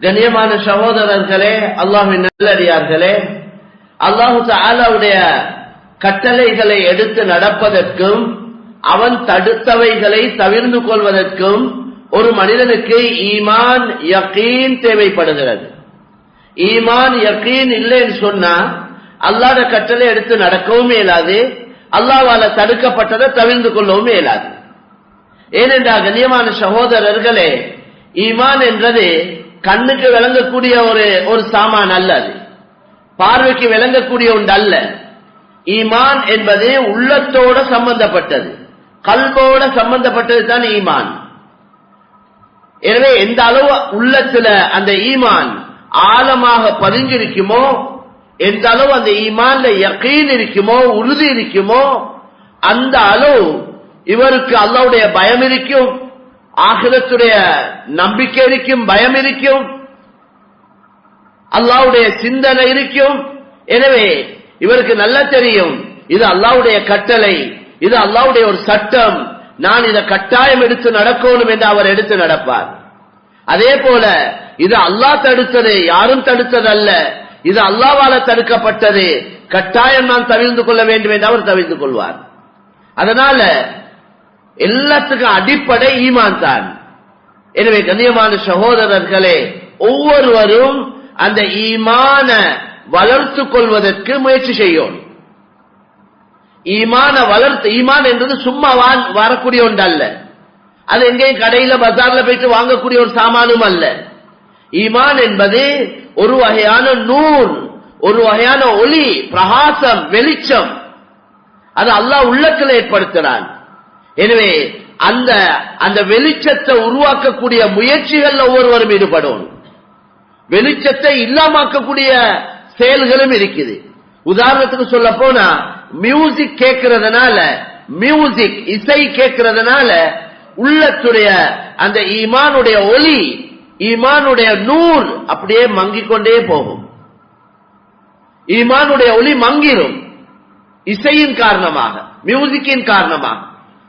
கண்ணியமான சகோதரர்களே, அல்லாஹ்வின் நல்லடியார்களே, அல்லாஹ் தஆலாவுடைய கட்டளைகளை எடுத்து நடப்பதற்கும் அவன் தடுத்தவைகளை தவிர்த்து கொள்வதற்கும் ஒரு மனிதனுக்கு ஈமான் யகீன் தேவைப்படுகிறது. ஈமான் யகீன் இல்லைன்னு சொன்னா அல்லாஹ்வுடைய கட்டளை எடுத்து நடக்கவும் இயலாது, அல்லாஹ்வால தடுக்கப்பட்டதை தவிர்த்து கொள்ளவும் இயலாது. ஏனென்றால் கண்ணியமான சகோதரர்களே, ஈமான் என்றது கண்ணுக்கு விளங்கக்கூடிய ஒரு சாமான் அல்ல, அது பார்வைக்கு விளங்கக்கூடிய ஒன்று அல்ல. ஈமான் என்பது உள்ளத்தோட சம்பந்தப்பட்டது, கல்போட சம்பந்தப்பட்டது தான் ஈமான். எனவே எந்த அளவு உள்ளத்துல அந்த ஈமான் ஆழமாக பதிஞ்சிருக்குமோ, எந்த அளவு அந்த ஈமான்ல யகீன் இருக்குமோ, உறுதி இருக்குமோ, அந்த அளவு இவருக்கு அல்லாஹ்வுடைய பயம் இருக்கும், ஆகிரத்துடைய நம்பிக்கை இருக்கும், பயம் இருக்கும், அல்லாஹ்வுடைய சிந்தனை இருக்கும். எனவே இவருக்கு நல்லா தெரியும், இது அல்லாஹ்வுடைய கட்டளை, இது அல்லாஹ்வுடைய ஒரு சட்டம், நான் இதை கட்டாயம் எடுத்து நடக்கணும் என்று அவர் எடுத்து நடப்பார். அதே போல இது அல்லாஹ் தடுத்தது, யாரும் தடுத்தது அல்ல, இது அல்லாஹ்வால தடுக்கப்பட்டது, கட்டாயம் நான் தவிர்த்து கொள்ள வேண்டும் என்று அவர் தவிர்த்து கொள்வார். அதனால எல்லாத்துக்கும் அடிப்படை ஈமான் தான். எனவே கண்ணியமான சகோதரர்களே, ஒவ்வொருவரும் அந்த ஈமான வளர்த்து கொள்வதற்கு முயற்சி செய்யும். ஈமான வளர்த்து, ஈமான் என்றது சும்மா வரக்கூடிய ஒன்று அல்ல, அது எங்கேயும் கடையில பஜார்ல போயிட்டு வாங்கக்கூடிய ஒரு சாமானும் அல்ல. ஈமான் என்பது ஒரு வகையான நூர், ஒரு வகையான ஒளி, பிரகாசம், வெளிச்சம், அது அல்லாஹ் உள்ளத்தில் ஏற்படுத்துறான். எனவே அந்த வெளிச்சத்தை உருவாக்கக்கூடிய முயற்சிகள் ஒவ்வொருவரும் ஈடுபடும். வெளிச்சத்தை இல்லாமக்கக்கூடிய செயல்களும் இருக்குது. உதாரணத்துக்கு சொல்ல போனா, மியூசிக் கேட்கறதுனால, மியூசிக் இசை கேட்கறதுனால உள்ளத்துடைய அந்த ஈமானுடைய ஒளி, ஈமானுடைய நூர் அப்படியே மங்கிக் கொண்டே போகும். ஈமானுடைய ஒளி மங்கிரும் இசையின் காரணமாக, மியூசிக்கின் காரணமாக.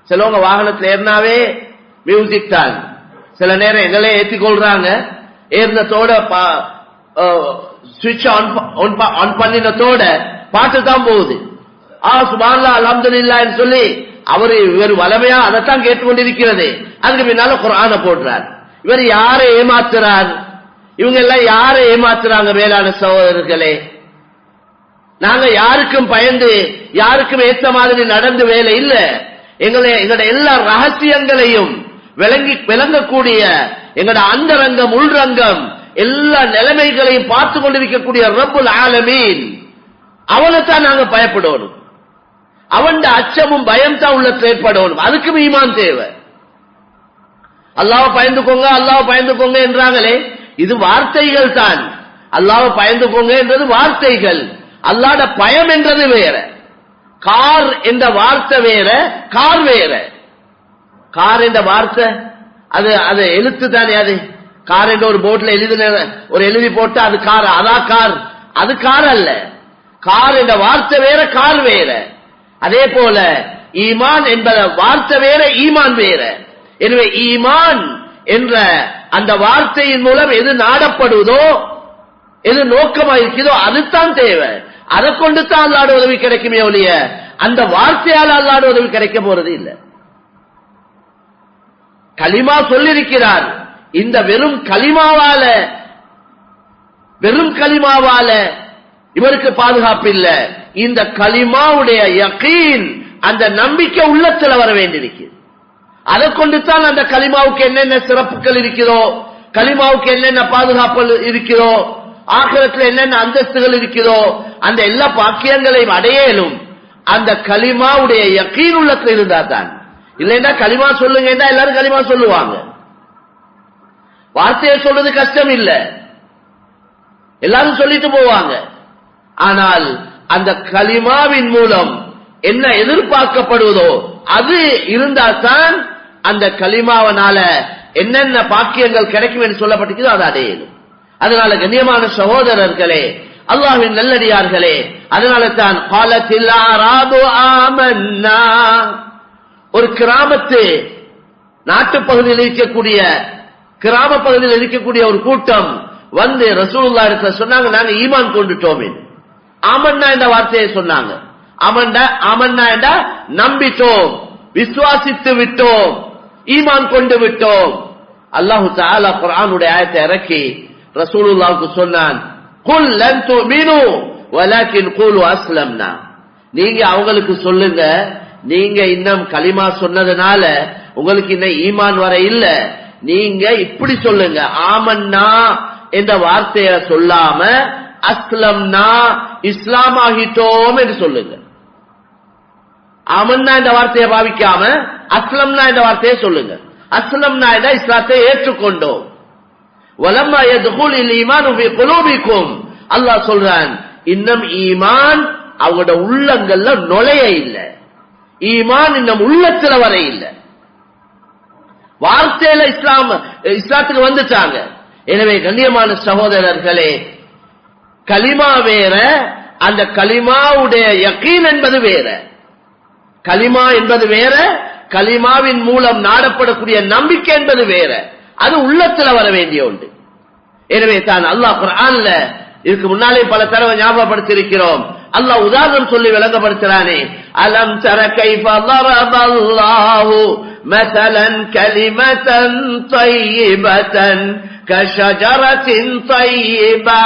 சிலவங்க வாகனத்தில் ஏறினாவே மியூசிக் தான். சில நேரம் எங்களே ஏற்றி கொள்றாங்க, ஏறினத்தோட சுவிட்ச் ஆன் பண்ணினத்தோட பாட்டு தான் போகுது. சுப்ஹானல்லாஹ் அல்ஹம்துலில்லாஹ் சொல்லி இவர் வளமையா அதைத்தான் கேட்டுக்கொண்டிருக்கிறது. அதுக்கு பின்னால குர்ஆனை போடுறார். இவர் யாரை ஏமாத்துறார்? இவங்க எல்லாம் யாரை ஏமாத்துறாங்க? மேலான சகோதரர்களே, நாங்க யாருக்கும் பயந்து யாருக்கும் ஏற்ற மாதிரி நடந்து வேலை இல்ல. எங்களோட எல்லா ரகசியங்களையும் விளங்கக்கூடிய எங்களோட அந்தரங்கம், உள்ரங்கம், எல்லா நிலைமைகளையும் பார்த்து கொண்டிருக்கக்கூடிய ரப்புல் ஆலமீன், அவனைத்தான் நாங்க பயப்படணும். அவன் அச்சமும் பயம் தான் உள்ளத்தில் ஏற்படணும். அதுக்கும் ஈமான் தேவை. அல்லாஹ்வை பயந்துக்கோங்க, அல்லாஹ்வை பயந்துக்கோங்க என்றாங்களே, இது வார்த்தைகள் தான். அல்லாஹ்வை பயந்துக்கோங்க என்றது வார்த்தைகள், அல்லாஹ்ட பயம் என்றது வேற. கார் என்ற வார்த்தை வேற, கார் வேற. கார் என்ற வார்த்தை அது எழுத்து தானே. அது கார் என்ற ஒரு போர்ட்ல எழுதி போட்டு அது கார், அதான் கார், அது கார் அல்ல. கார் என்ற வார்த்தை வேற, கார் வேற. அதே போல ஈமான் என்பத வார்த்தை வேற, ஈமான் வேற. எனவே ஈமான் என்ற அந்த வார்த்தையின் மூலம் எது நாடப்படுவதோ, எது நோக்கமாக இருக்கிறதோ அதுதான் தேவை. அதை கொண்டு தான் அல்லாஹ்வுடைய உதவி கிடைக்குமே ஒழிய அந்த வார்த்தையால் அல்லாஹ்வுடைய உதவி கிடைக்க போறது இல்லை. கலிமா சொல்லிருக்கிறார், இந்த வெறும் கலிமாவால இவருக்கு பாதுகாப்பு இல்ல. இந்த கலிமாவுடைய யகீன், அந்த நம்பிக்கை உள்ளத்தில் வர வேண்டியிருக்கு. அதை கொண்டு தான் அந்த கலிமாவுக்கு என்னென்ன சிறப்புகள் இருக்கிறதோ, கலிமாவுக்கு என்னென்ன பாதுகாப்பு இருக்கிறதோ, ஆகிரத்தில் என்னென்ன அந்தஸ்துகள் இருக்கிறதோ, அந்த எல்லா பாக்கியங்களையும் அடையலும் அந்த கலிமாவுடைய யகீன் உள்ளத்தில் இருந்தா தான். இல்லைன்னா கலிமா சொல்லுங்க எல்லாரும் கலிமா சொல்லுவாங்க. வார்த்தையை சொல்றது கஷ்டம் இல்ல, எல்லாரும் சொல்லிட்டு போவாங்க. ஆனால் அந்த கலிமாவின் மூலம் என்ன எதிர்பார்க்கப்படுவதோ அது இருந்தால்தான் அந்த கலிமாவனால என்னென்ன பாக்கியங்கள் கிடைக்கும் என்று சொல்லப்பட்டிருக்கிறதோ அதை அடையணும். அதனால கண்ணியமான சகோதரர்களே, அல்லாஹ்வின் நல்லடியார்களே, அதனால தான் காலத்தில் ஆராபு ஆமன்னா, ஒரு கிராமத்து நாட்டு பகுதியில் இருக்கக்கூடிய கிராம பகுதியில் இருக்கக்கூடிய ஒரு கூட்டம் வந்து ரசூலுல்லாஹி இடத்துல சொன்னாங்க, நாங்க ஈமான் கொண்டுட்டோம். ஆமன்னா என்ற வார்த்தையை சொன்னாங்க. ஆமன்னா என்ற நம்பிட்டோம், விசுவாசித்து விட்டோம், ஈமான் கொண்டு விட்டோம். அல்லாஹு தஆலா குர்ஆனுடைய ஆயத்தை இறக்கி ரசூலுல்லாஹ்வுக்கு சொன்னான், குல் லன் துமினு வலக்கின் கூலு அஸ்லம்னா. நீங்க அவங்களுக்கு சொல்லுங்க, நீங்க இன்னும் கலிமா சொன்னதுனால உங்களுக்கு இன்னும் ஈமான் வர இல்ல. நீங்க இப்படி சொல்லுங்க, ஆமன்னா என்ற வார்த்தையை சொல்லாம அஸ்லம்னா இஸ்லாமாகிட்டோம் என்று சொல்லுங்க. ஆமன்னா என்ற வார்த்தையை பாவிக்காம அஸ்லம்னா என்ற வார்த்தையை சொல்லுங்க. அஸ்லம்னா என்ற இஸ்லாத்தை ஏற்றுக்கொண்டோம். வலம்மா யதுகுலில் ஈமானு ஃபீ குலூபிக்கும். அல்லாஹ் சொல்றான், இன்னும் ஈமான் அவங்களோட உள்ளங்கள்ல நுழைய இல்லை. ஈமான் இன்னும் உள்ளத்துல வர இல்லை. வார்த்தையில இஸ்லாத்துக்கு வந்துட்டாங்க. எனவே கண்ணியமான சகோதரர்களே, கலிமா வேற, அந்த கலிமாவுடைய யகீன் என்பது வேற. கலிமா என்பது வேற, கலிமாவின் மூலம் நாடப்படக்கூடிய நம்பிக்கை என்பது வேற. அது உள்ளத்துல வர வேண்டிய ஒன்று. எனவே தான் அல்லாஹ் குர்ஆன்ல இதுக்கு முன்னாலே பல தடவை ஞாபகப்படுத்தியிருக்கிறோம். அல்லாஹ் உதாரணம் சொல்லி விளங்கப்படுத்துறானே, அலம் தர கைஃப ضربல்லாஹு மஸலன் கலிமத்தன் طيبةً கஷஜரத்தின் طيبة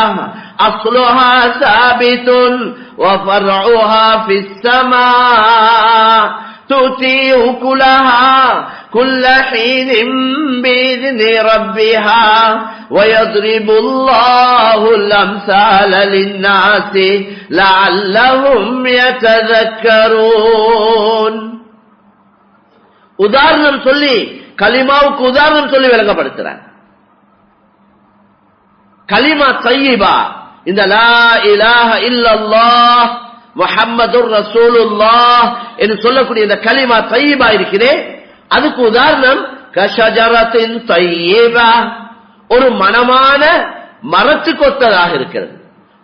அஸ்லுஹா ஸாபித்துன் வஃபர்உஹா ஃபிஸ் ஸமாஅ تؤتي أكلها كل حين بإذن ربها ويضرب الله الأمثال للناس لعلهم يتذكرون. உதாரணம் சொல்லி, கலிமாவுக்கு உதாரணம் சொல்லி விளங்கப்படுத்துறான். கலிமா தய்யிபா, இந்த லா இலாஹ இல்லல்லாஹ் முஹம்மதுர் ரசூலுல்லாஹ் என்று சொல்லக்கூடிய இந்த கலிமா தய்யிபா இருக்கிறே, அதுக்கு உதாரணம் கஷஜரத்தின் தய்யிபா, ஒரு மனமான மரத்துக்கு ஒத்ததாக இருக்கிறது.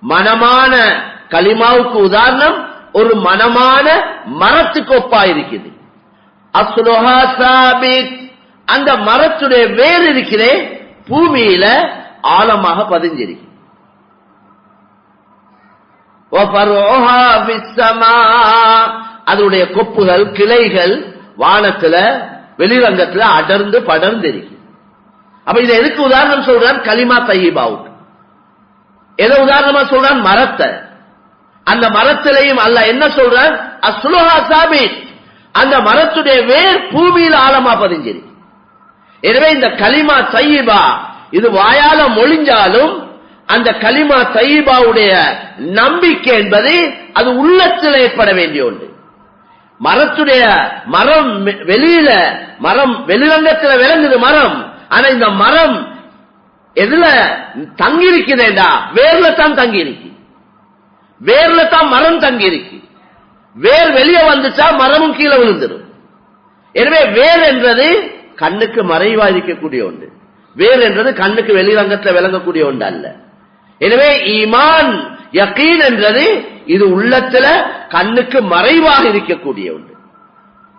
மனமான கலிமாவுக்கு உதாரணம் ஒரு மனமான மரத்துக்கு ஒப்பா இருக்குது. அஸ்லுஹா ஸாபித், அந்த மரத்துடைய வேர் இருக்கிறே பூமியில ஆழமாக பதிஞ்சிருக்கு. அதனுடைய கொப்புகள் கிளைகள் வானத்துல வெளிரங்கத்துல அடர்ந்து படர்ந்து இருக்கு. அப்ப இதை எதுக்கு உதாரணம் சொல்றான்? கலிமா தய்யிபாவுக்கு. எதை உதாரணமா சொல்றான்? மரத்தை. அந்த மரத்திலையும் அல்லாஹ் என்ன சொல்றான்? அஸ்லுஹா ஸாபித், அந்த மரத்துடைய வேர் பூமியில் ஆழமா பதிஞ்சிருக்கு. எனவே இந்த கலிமா தய்யிபா இது வாயால மொழிஞ்சாலும் அந்த கலிமா தய்யிபாவுடைய நம்பிக்கை என்பது அது உள்ளத்தில் ஏற்பட வேண்டிய ஒன்று. மரத்துடைய மரம் வெளியில, மரம் வெளிரங்கத்தில் விளங்குது மரம். ஆனா இந்த மரம் எதுல தங்கி இருக்குதேண்டா? வேர்ல தான் தங்கி இருக்கு. வேர்ல தான் மரம் தங்கி இருக்கு. வேர் வெளியே வந்துச்சா மரமும் கீழே விழுந்துடும். எனவே வேர் என்றது கண்ணுக்கு மறைவா இருக்கக்கூடிய ஒன்று. வேர் என்றது கண்ணுக்கு வெளிரங்கத்தில் விளங்கக்கூடிய ஒன்று அல்ல. எனவே ஈமான் யகீன் என்றது இது உள்ளத்துல கண்ணுக்கு மறைவாக இருக்கக்கூடிய ஒன்று.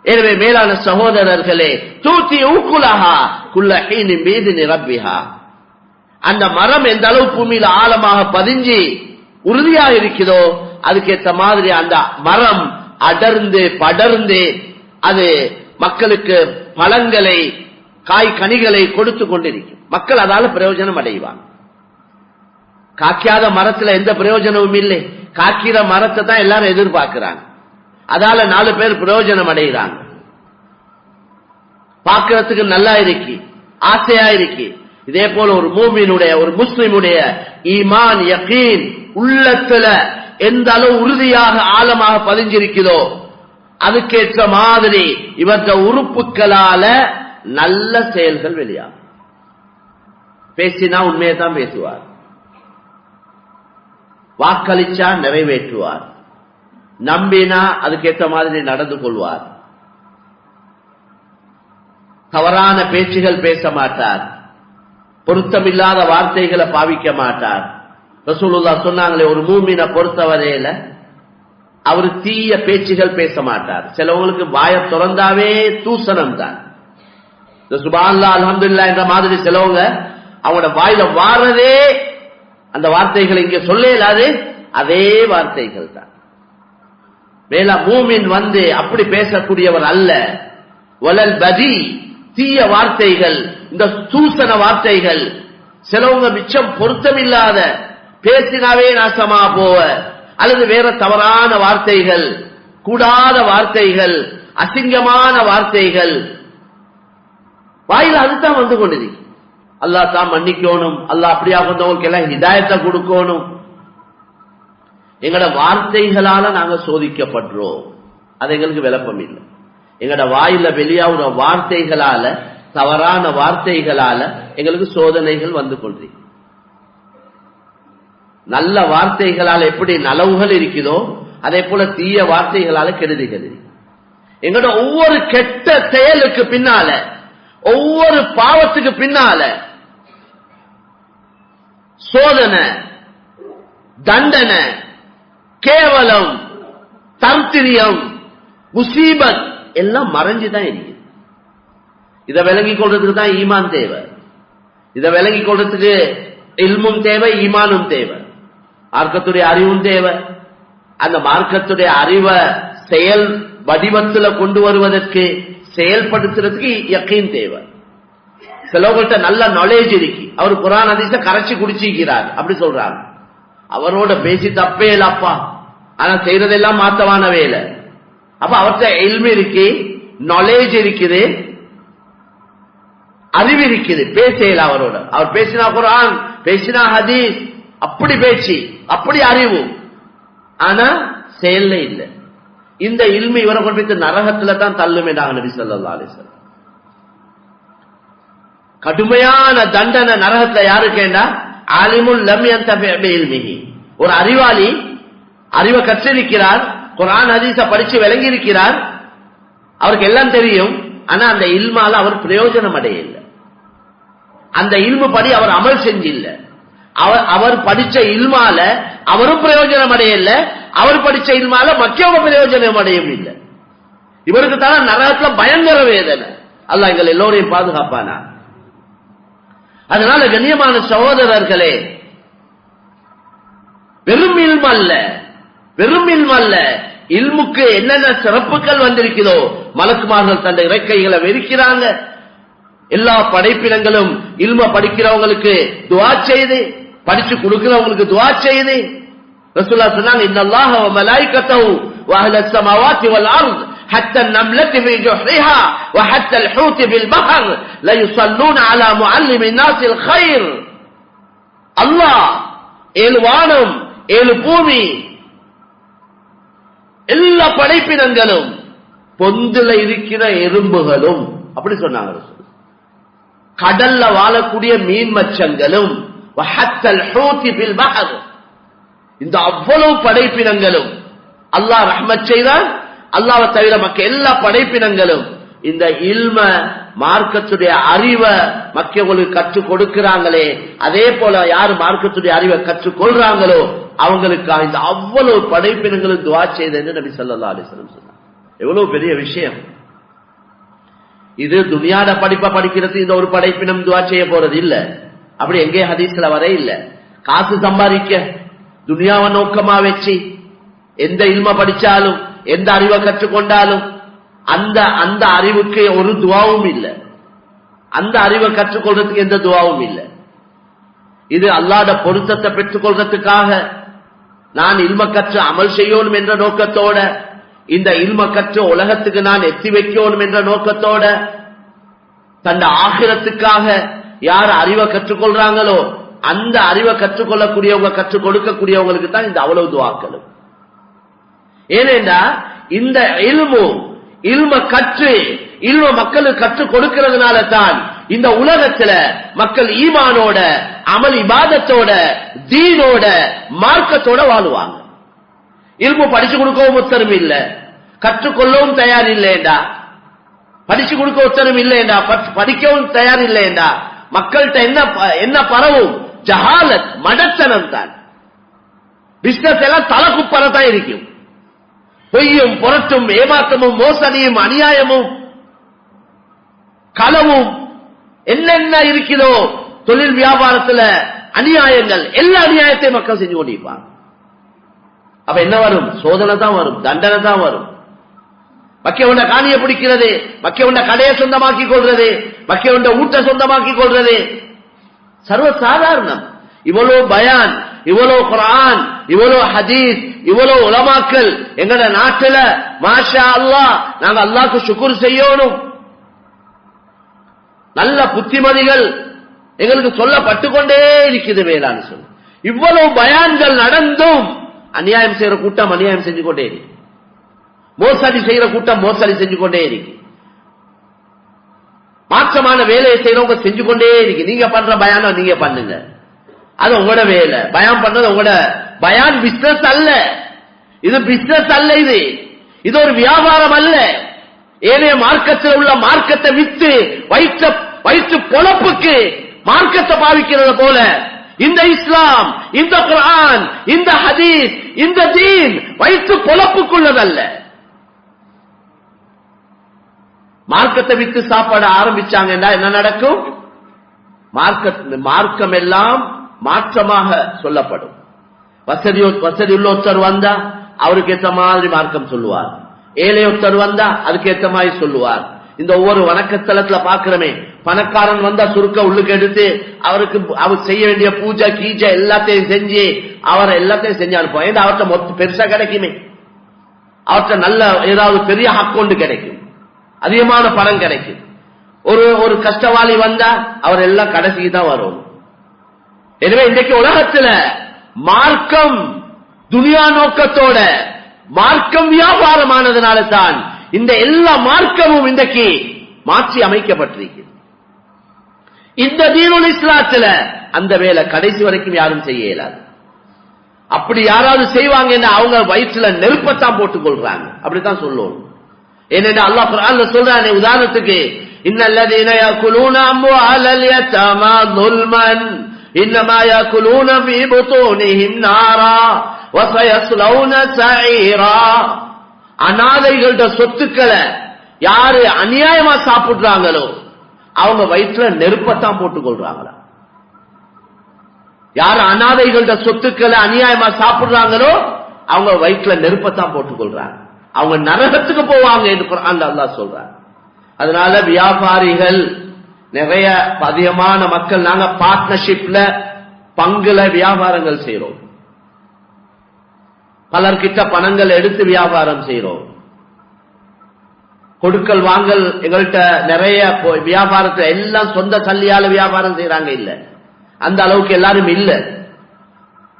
எனவே மேலான சகோதரர்களே, தூத்தி ஊக்குலஹா குல்ல ஹீனின் பீஇذن ரப்பிஹா, அந்த மரம் எந்த அளவு பூமியில ஆழமாக பதிஞ்சு உறுதியாக இருக்குதோ அதுக்கேற்ற மாதிரி அந்த மரம் அடர்ந்து படர்ந்து அது மக்களுக்கு பழங்களை காய் கனிகளை கொடுத்து கொண்டிருக்கும். மக்கள் அதால பிரயோஜனம் அடைவாங்க. காய்க்காத மரத்துல எந்த பிரயோஜனமும் இல்லை. காய்க்கிற மரத்தை தான் எல்லாரும் எதிர்பார்க்கிறாங்க. அதால 4 பேர் பிரயோஜனம் அடைகிறாங்க. பார்க்கறதுக்கு நல்லா இருக்கு, ஆசையா இருக்கு. இதே போல ஒரு மூமினுடைய, ஒரு முஸ்லிமுடைய ஈமான் யகீன் உள்ளத்துல எந்த அளவு உறுதியாக ஆழமாக பதிஞ்சிருக்கிறதோ அதுக்கேற்ற மாதிரி இவற்ற உறுப்புகளால நல்ல செயல்கள் வெளியாகும். பேசினா உண்மையை தான் பேசுவார், வாக்களிச்சா நிறைவேற்றுவார், நம்பினா அதுக்கேற்ற மாதிரி நடந்து கொள்வார், தவறான பேச்சுகள் பேச மாட்டார், பொருத்தமில்லாத வார்த்தைகளை பாவிக்க மாட்டார். ரசூலுல்லாஹ் சொன்னாங்களே, ஒரு மூமினை பொறுத்தவரையில அவர் தீய பேச்சுகள் பேச மாட்டார். சிலவங்களுக்கு வாய திறந்தாவே தூசணம் தான். சுப்ஹானல்லாஹ் அல்ஹம்துலில்லாஹ் என்ற மாதிரி சிலவங்க அவனோட வாயில வாரதே அந்த வார்த்தைகளை இங்க சொல்ல இயலாது, அதே வார்த்தைகள் தான். மேல மூமின் அப்படி பேசக்கூடியவர் அல்ல. வலல் பதி, தீய வார்த்தைகள், இந்த சூசன வார்த்தைகள், சிலவங்க மிச்சம் பொருத்தமில்லாத பேசினாவே நாசமா போவ, அல்லது வேற தவறான வார்த்தைகள், கூடாத வார்த்தைகள், அசிங்கமான வார்த்தைகள் வாயில அதுதான் வந்து கொண்டிருக்கு. அல்லாஹ் தான் மன்னிக்கணும், அல்லாஹ் அப்படியா கொண்டவங்களுக்கு எல்லாம் ஹிதாயத்தை கொடுக்கணும். எங்கட வார்த்தைகளால நாங்க சோதிக்கப்படுறோம், அது எங்களுக்கு விளப்பம் இல்லை. எங்கட வாயில வெளியாகிற வார்த்தைகளால, தவறான வார்த்தைகளால எங்களுக்கு சோதனைகள் வந்து கொண்டிருக்கு. நல்ல வார்த்தைகளால எப்படி நலவுகள் இருக்குதோ அதே போல தீய வார்த்தைகளால கெடுதிகள் இருக்கு. எங்கட ஒவ்வொரு கெட்ட செயலுக்கு பின்னால, ஒவ்வொரு பாவத்துக்கு பின்னால சோதனை, தண்டனை, கேவலம், தர்த்திரியம், முசீபத் எல்லாம் மறைஞ்சுதான் இருக்கு. இதை விளங்கிக் கொள்றதுக்கு தான் ஈமான் தேவை. இதை விளங்கிக் கொள்றதுக்கு இல்மும் தேவை, ஈமானும் தேவை, மார்க்கத்துடைய அறிவும் தேவை. அந்த மார்க்கத்துடைய அறிவை செயல் வடிவத்துல கொண்டு வருவதற்கு, செயல்படுத்துறதுக்கு யக்கீன் தேவை. சிலவங்கள்ட்ட நல்ல நாலேஜ் இருக்கு, அவர் குர்ஆன் ஹதீஸ கரைச்சி குடிச்சிக்கிறார் அப்படி சொல்றாங்க. அவரோட பேசி தப்பே இல்லப்பா, ஆனா செய்யறதெல்லாம் மாத்தவான வேலை. அப்ப அவர்கிட்ட இல்மு இருக்கு, நாலேஜ் இருக்குது, அறிவு இருக்குது, பேசல அவரோட. அவர் பேசினா குர்ஆன், பேசினா ஹதீஸ், அப்படி பேச்சு, அப்படி அறிவு, ஆனா செயல்ல இல்ல. இந்த இல்மு இவரை கொண்டு போய் நரகத்துல தான் தள்ளுமேடாங்க நபி ஸல்லல்லாஹு அலைஹி வஸல்லம். கடுமையான தண்டனை நரகத்துல யாருக்கேண்டா, ஆலிமுல் லம் யன்தஃபி பிஇல்மிஹி, ஒரு அறிவாளி அறிவை கற்றிருக்கிறார், குர்ஆன் ஹதீஸ படிச்சு விளங்கி இருக்கிறார், அவருக்கு எல்லாம் தெரியும், ஆனா அந்த இல்மால அவர் பிரயோஜனம் அடையல. அந்த இல்மு படி அவர் அமல் செஞ்சில்ல. அவர் படிச்ச இல்மால அவரும் பிரயோஜனம் அடையல, அவர் படிச்ச இல்மால மற்றவங்க பிரயோஜனம் அடையும் இல்லை. இவருக்கு தான் நரகத்துல பயங்கர வேதனை. அல்லாஹ் எங்கள் எல்லோரையும் பாதுகாப்பானா. அதனால கண்ணியமான சகோதரர்களே, வெறும் இல்மு அல்ல, வெறும் இல்மு அல்ல, இல்முக்கு என்னென்ன சிறப்புகள் வந்திருக்கிறதோ, மலக்குமார்கள் தந்த இறக்கைகளை வெறுக்கிறாங்க. எல்லா படைப்பினங்களும் இல்ம படிக்கிறவங்களுக்கு துஆ செய்து, படிச்சு கொடுக்கிறவங்களுக்கு துஆ செய்து. ரசூலுல்லாஹ் சொன்னாங்க, இன்னல்லாஹ வ மலாயிகத்தஹு வ அஹ்லஸ் ஸமாவாத்தி வல் அர்த் حتى النملة في جحرها وحتى الحوت في البحر لا يصلون على معلم الناس الخير. الله ஏழு வானம், ஏழு பூமி, எல்லா படைப்பினங்களும், பொந்துல இருக்கிற எறும்புகளும், அப்படி சொன்னாங்க ரசூல், கடல்ல வாழக்கூடிய மீன் மச்சங்களும், وحتى الحوت في البحر, இந்த அவ்வளவு படைப்பினங்களும் அல்லாஹ் ரஹ்மத் செய்தான். அல்லாஹ்வை தவிர மக்க எல்லா படைப்பினங்களும் இந்த இல்ம, மார்க்கத்துடைய அறிவை மக்களுக்கு கற்றுக் கொடுக்கிறாங்களே, அதே போல யார் மார்க்கத்துடைய அறிவை கற்றுக் கொள்றாங்களோ அவங்களுக்கு இந்த அவ்வளவு படைப்பினங்களும் துஆ செய்தேன்னு நபி ஸல்லல்லாஹு அலைஹி வஸல்லம் சொன்னாங்க. எவ்வளவு பெரிய விஷயம் இது. துனியாட படிப்பை படிக்கிறது இந்த ஒரு படைப்பினம் துஆ செய்ய போறது இல்ல, அப்படி எங்கே ஹதீஸ்ல வர இல்ல. காசு சம்பாதிக்க துனியாவை நோக்கமா வச்சு எந்த இல்ம படிச்சாலும், எந்த அறிவை கற்றுக்கொண்டாலும் அந்த அறிவுக்கு ஒரு துவாவும் இல்லை, அந்த அறிவை கற்றுக்கொள்றதுக்கு எந்த துவாவும் இல்லை. இது அல்லாஹ்வுடைய பொருத்தத்தை பெற்றுக் கொள்றதுக்காக நான் இல்ம கற்று அமல் செய்யணும் என்ற நோக்கத்தோட, இந்த இல்ம கற்று உலகத்துக்கு நான் எத்தி வைக்கணும் என்ற நோக்கத்தோட, தன் ஆகிரத்துக்காக யார் அறிவை கற்றுக்கொள்றாங்களோ அந்த அறிவை கற்றுக்கொள்ளக்கூடியவங்க, கற்றுக் கொடுக்கக்கூடியவங்களுக்கு தான் இந்த அவ்வளவு துவாக்களும். ஏனென்றா இந்த இல்ம கற்று இல்ம மக்களுக்கு கற்றுக் கொடுக்கிறதுனால தான் இந்த உலகத்துல மக்கள் ஈமானோட, அமல் இபாதத்தோட, தீனோட, மார்க்கத்தோட வாழுவாங்க. இல்மு படிச்சு கொடுக்கவும் உத்தரவு இல்ல, கற்றுக்கொள்ளவும் தயார் இல்லைண்டா, படிச்சு கொடுக்க உத்தரவு இல்லைண்டா, படிக்கவும் தயார் இல்லைண்டா, மக்கள்கிட்ட என்ன பரவும்? ஜஹாலத், மடத்தனம் தான். பிசினஸ் எல்லாம் தலக்குப்பறத்தான் இருக்கும். பொய்யும் புரட்டும் ஏமாற்றமும் மோசடியும் அநியாயமும் களவும் என்னென்ன இருக்கிறதோ தொழில் வியாபாரத்துல அநியாயங்கள், எல்லா அநியாயத்தையும் மக்கள் செஞ்சு கொண்டிருப்பாங்க. அப்ப என்ன வரும்? சோதனை தான் வரும், தண்டனை தான் வரும். மக்கியவண்ட காணியை பிடிக்கிறது, மக்கியவண்ட கடையை சொந்தமாக்கி கொள்றது, மக்கியவண்ட ஊட்ட சொந்தமாக்கி கொள்றது சர்வ சாதாரணம். இவ்வளவு பயான், இவ்வளவு குர்ஆன், இவ்வளவு ஹதீஸ், இவ்வளவு உலமாக்கள் எங்கட நாட்டுல மாஷா அல்லாஹ், நாங்க அல்லாஹ்க்கு ஷுக்ர் செய்யணும். நல்ல புத்திமதிகள் எங்களுக்கு சொல்லப்பட்டு கொண்டே இருக்குது. வேளாண் சொல்ல இவ்வளவு பயான்கள் நடந்தும் அநியாயம் செய்யற கூட்டம் அநியாயம் செஞ்சு கொண்டே இருக்கு, மோசடி செய்யற கூட்டம் மோசடி செஞ்சு கொண்டே இருக்கு, மாற்றமான வேலையை செய்யறவங்க செஞ்சு கொண்டே இருக்கு. நீங்க பண்ற பயானம் நீங்க பண்ணுங்க, அது உங்களோட வேலை. பயான் பண்றது உங்களோட பயான் பிசினஸ் அல்ல, இது பிசினஸ் அல்ல, இது ஒரு வியாபாரம் அல்ல. ஏனைய மார்க்கத்தில் உள்ள மார்க்கத்தை வித்து வயிற்று பொழப்புக்கு மார்க்கத்தை பாவிக்கிறது போல இந்த இஸ்லாம், இந்த குர்ஆன், இந்த ஹதீஸ், இந்த தீன் வயிற்று பொழப்புக்குள்ளதல்ல. மார்க்கத்தை வித்து சாப்பாட ஆரம்பிச்சாங்கன்னா என்ன நடக்கும்? மார்க்கம் எல்லாம் மாற்றமாக சொல்லப்படும். வசதி உள்ள ஒருத்தர் வந்தா அவருக்கு ஏற்ற மாதிரி மார்க்கம் சொல்லுவார், ஏழையொருத்தர் வந்தா அதுக்கு ஏற்ற மாதிரி சொல்லுவார். இந்த ஒவ்வொரு வணக்கத்தலத்துல பாக்குறமே, பணக்காரன் வந்தா சுருக்க உள்ளுக்கு எடுத்து அவருக்கு அவர் செய்ய வேண்டிய பூஜை கீஜை எல்லாத்தையும் செஞ்சு அவரை எல்லாத்தையும் செஞ்சு அனுப்புவோம். ஏன்னா அவர்கிட்ட மொத்தம் பெருசா கிடைக்குமே, அவர்கிட்ட நல்ல ஏதாவது பெரிய அக்கௌண்ட் கிடைக்கும், அதிகமான பணம் கிடைக்கும். ஒரு கஷ்டவாளி வந்தா அவர் எல்லாம் கடைசிக்கு தான் வரும். எனவே இன்றைக்கு உலகத்துல மார்க்கம் துனியா நோக்கத்தோட மார்க்கம் வியாபாரமானதுனால தான் இந்த எல்லா மார்க்கமும் இன்றைக்கு மாற்றி அமைக்கப்பட்டிருக்கு. இந்த தீனுல் இஸ்லாத்துல அந்த வேலை கடைசி வரைக்கும் யாரும் செய்ய இயலாது. அப்படி யாராவது செய்வாங்கன்னா அவங்க வயிற்றுல நெருப்பத்தான் போட்டுக் கொள்றாங்க, அப்படித்தான் சொல்லணும். ஏனென்றா அல்லாஹ் குர்ஆன்ல சொல்றானே, உதாரணத்துக்கு இன்னல்லதீன யாகுலூன அம்வாலல் யதாமா ظுல்மன் இன்னமா யாகுலூன ஃபீ புதூனிஹிம் நாரா வஸயஸ்லௌன ஸஈரா. அநாதைகளோட சொத்துக்களை யாரு அநியாயமா சாப்பிடுறாங்களோ அவங்க வயிற்றுல நெருப்பத்தான் போட்டுக் கொள்றாங்களா? யாரு அநாதைகளோட சொத்துக்களை அநியாயமா சாப்பிடுறாங்களோ அவங்க வயிற்றுல நெருப்பத்தான் போட்டுக் கொள்றாங்க, அவங்க நரகத்துக்கு போவாங்க என்று குர்ஆன்ல அல்லாஹ் சொல்றாங்க. அதனால வியாபாரிகள் நிறைய அதிகமான மக்கள் நாங்க பார்ட்னர்ஷிப்ல பங்குல வியாபாரங்கள் செய்யறோம், பலர்கிட்ட பணங்கள் எடுத்து வியாபாரம் செய்யறோம். கொடுக்கல் வாங்கல் எங்கள்கிட்ட நிறைய வியாபாரத்தை எல்லாம் சொந்த சல்லியால வியாபாரம் செய்யறாங்க இல்ல, அந்த அளவுக்கு எல்லாரும் இல்ல.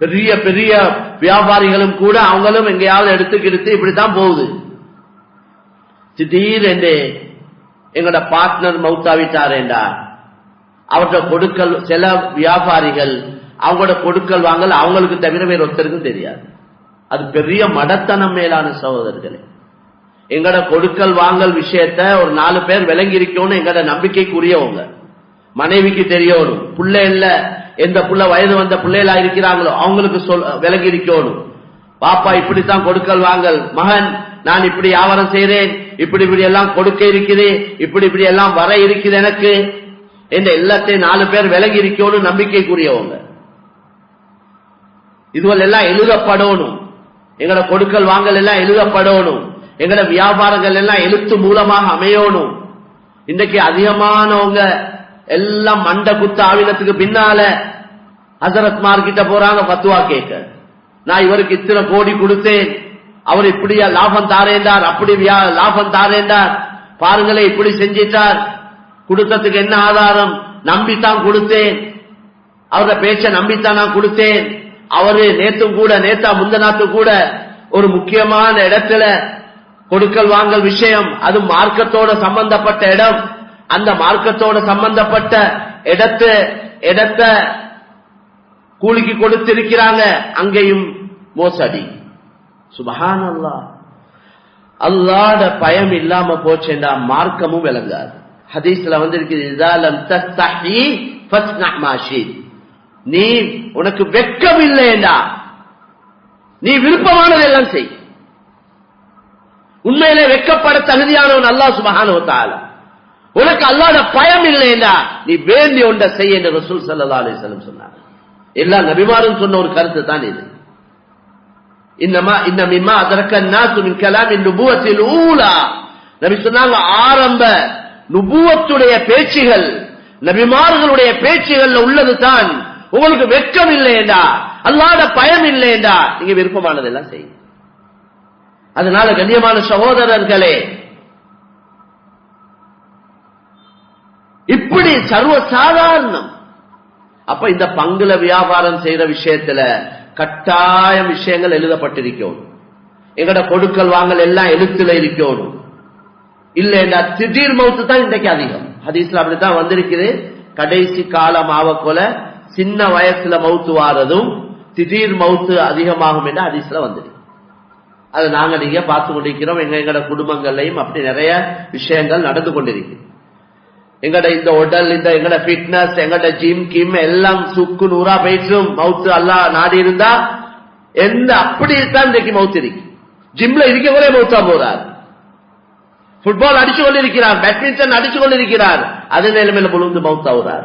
பெரிய பெரிய வியாபாரிகளும் கூட அவங்களும் எங்கேயாவது எடுத்துக்கிடுத்து இப்படித்தான் போகுது. திடீரென்று எங்களோட பார்ட்னர் மௌத்தாவிட்டாரேண்டா அவர்கிட்ட கொடுக்கல், சில வியாபாரிகள் அவங்களோட கொடுக்கல் வாங்கல் அவங்களுக்கு தவிர வேற ஒருத்தருக்கும் தெரியாது. அது பெரிய மடத்தனம் மேலான சகோதரர்களே. எங்கட கொடுக்கல் வாங்கல் விஷயத்த ஒரு 4 பேர் விளங்கி இருக்கணும். எங்கட நம்பிக்கைக்குரியவங்க, மனைவிக்கு தெரியணும், பிள்ளை இல்ல எந்த புள்ள வயது வந்த பிள்ளைகளா இருக்கிறாங்களோ அவங்களுக்கு விளங்கி இருக்கணும். பாப்பா இப்படித்தான் கொடுக்கல் வாங்கல், மகன் நான் இப்படி வியாபாரம் செய்யறேன், இப்படி இப்படி எல்லாம் கொடுக்க இருக்குது, இப்படி இப்படி எல்லாம் வர இருக்குது எனக்கு என்ற எல்லாத்தையும் 4 பேர் விளங்கி இருக்கணும், நம்பிக்கைக்குரியவங்க. இதுவெல்லாம் எல்லாம் எழுதப்படணும். எங்கட கொடுக்கல் வாங்கல் எல்லாம் எழுதப்படணும். எங்கட வியாபாரங்கள் எல்லாம் எழுத்து மூலமாக அமையணும். இன்றைக்கு அதிகமானவங்க எல்லாம் மண்ட குத்த ஆவினத்துக்கு பின்னால ஹசரத் மார்கிட்ட போறாங்க ஃபத்வா கேட்க. நான் இவருக்கு இத்தனை கோடி கொடுத்தேன், அவர் இப்படி லாபம் தாரேண்டார், அப்படி லாபம் தாரேண்டார், பாருங்களே இப்படி செஞ்சிட்டார், கொடுத்ததுக்கு என்ன ஆதாரம்? நம்பித்தான் கொடுத்தேன், அவரோட பேச்ச நம்பித்தான் நான் கொடுத்தேன். அவரு நேத்தும் கூட நேத்தா முந்தநாத்து கூட ஒரு முக்கியமான இடத்துல கொடுக்கல் வாங்கல் விஷயம், அது மார்க்கத்தோட சம்பந்தப்பட்ட இடம், அந்த மார்க்கத்தோட சம்பந்தப்பட்ட இடத்தை கூலிக்கு கொடுத்திருக்கிறாங்க, அங்கேயும் மோசடி. சுப்ஹானல்லாஹ், அல்லாஹ்ட பயம் இல்லாம போச்சேண்டா மார்க்கமும் விளங்காது. ஹதீஸ்ல வந்திருக்கு, இதா லம் தஸ்தஹி ஃபஸ்னஹ் மா ஷீத். நீ உனக்கு வெட்கம் இல்லையேண்டா நீ விருப்பமானதெல்லாம் செய். உண்மையிலே வெட்கப்பட தகுதியானவன் அல்லாஹ் சுப்ஹானஹு வ தஆலா. உனக்கு அல்லாஹ்வுடைய பயம் இல்லையா நீ வேண்டிய ஒன்றை செய்ய என்று ரசூல் ஸல்லல்லாஹு அலைஹி வஸல்லம் சொன்னார். எல்லா நபிமாரும் சொன்ன ஒரு கருத்து தான் இது. இன்ன மிம்மா அதரக்க الناس من كلام النبوة الاولى நபி சொன்னாங்க ஆரம்ப நுபுவத்துடைய பேச்சுகள் நபிமார்களுடைய பேச்சுகள்ல உள்ளது தான் உங்களுக்கு வெட்கம் இல்லையேண்டா அல்லாஹ்வுடைய பயம் இல்லையேண்டா நீங்க விருப்பமானதெல்லாம் செய்யுங்க. அதனால கண்ணியமான சகோதரர்களே இப்படி சர்வ சாதாரணம். அப்ப இந்த பங்குல வியாபாரம் செய்யற விஷயத்துல கட்டாயம் விஷயங்கள் எழுதப்பட்டிருக்கணும். எங்கட கொடுக்கல் வாங்கல் எல்லாம் எழுத்துல இருக்கணும். இல்லைன்னா திடீர் மௌத்து தான் இன்றைக்கு அதிகம். ஹதீஸ்ல அப்படித்தான் வந்திருக்குது. கடைசி காலம் ஆவக்கொல சின்ன வயசுல மௌத்து வாரதும் திடீர் மௌத்து அதிகமாகும் என்று ஹதீஸ்ல வந்திருக்கு. அது நாங்க நீங்க பார்த்து கொண்டிருக்கிறோம். எங்கட குடும்பங்கள்லையும் அப்படி நிறைய விஷயங்கள் நடந்து கொண்டிருக்கு. எங்கட இந்த உடல் இந்த எங்கட ஃபிட்னஸ் எங்கட ஜிம் கிம் எல்லாம் சுக்கு நூறா போயிட்டும் மவுத்து அல்லாஹ் நாடி இருந்தா எந்த அப்படித்தான் இன்றைக்கு மவுத்து இருக்கு. ஜிம்ல இருக்க கூட மவுத்தா போறார். ஃபுட்பால் அடிச்சு கொண்டிருக்கிறார், பேட்மிண்டன் அடிச்சு கொண்டிருக்கிறார், அதே நிலைமையில முழுந்து மவுத்தாவுறார்.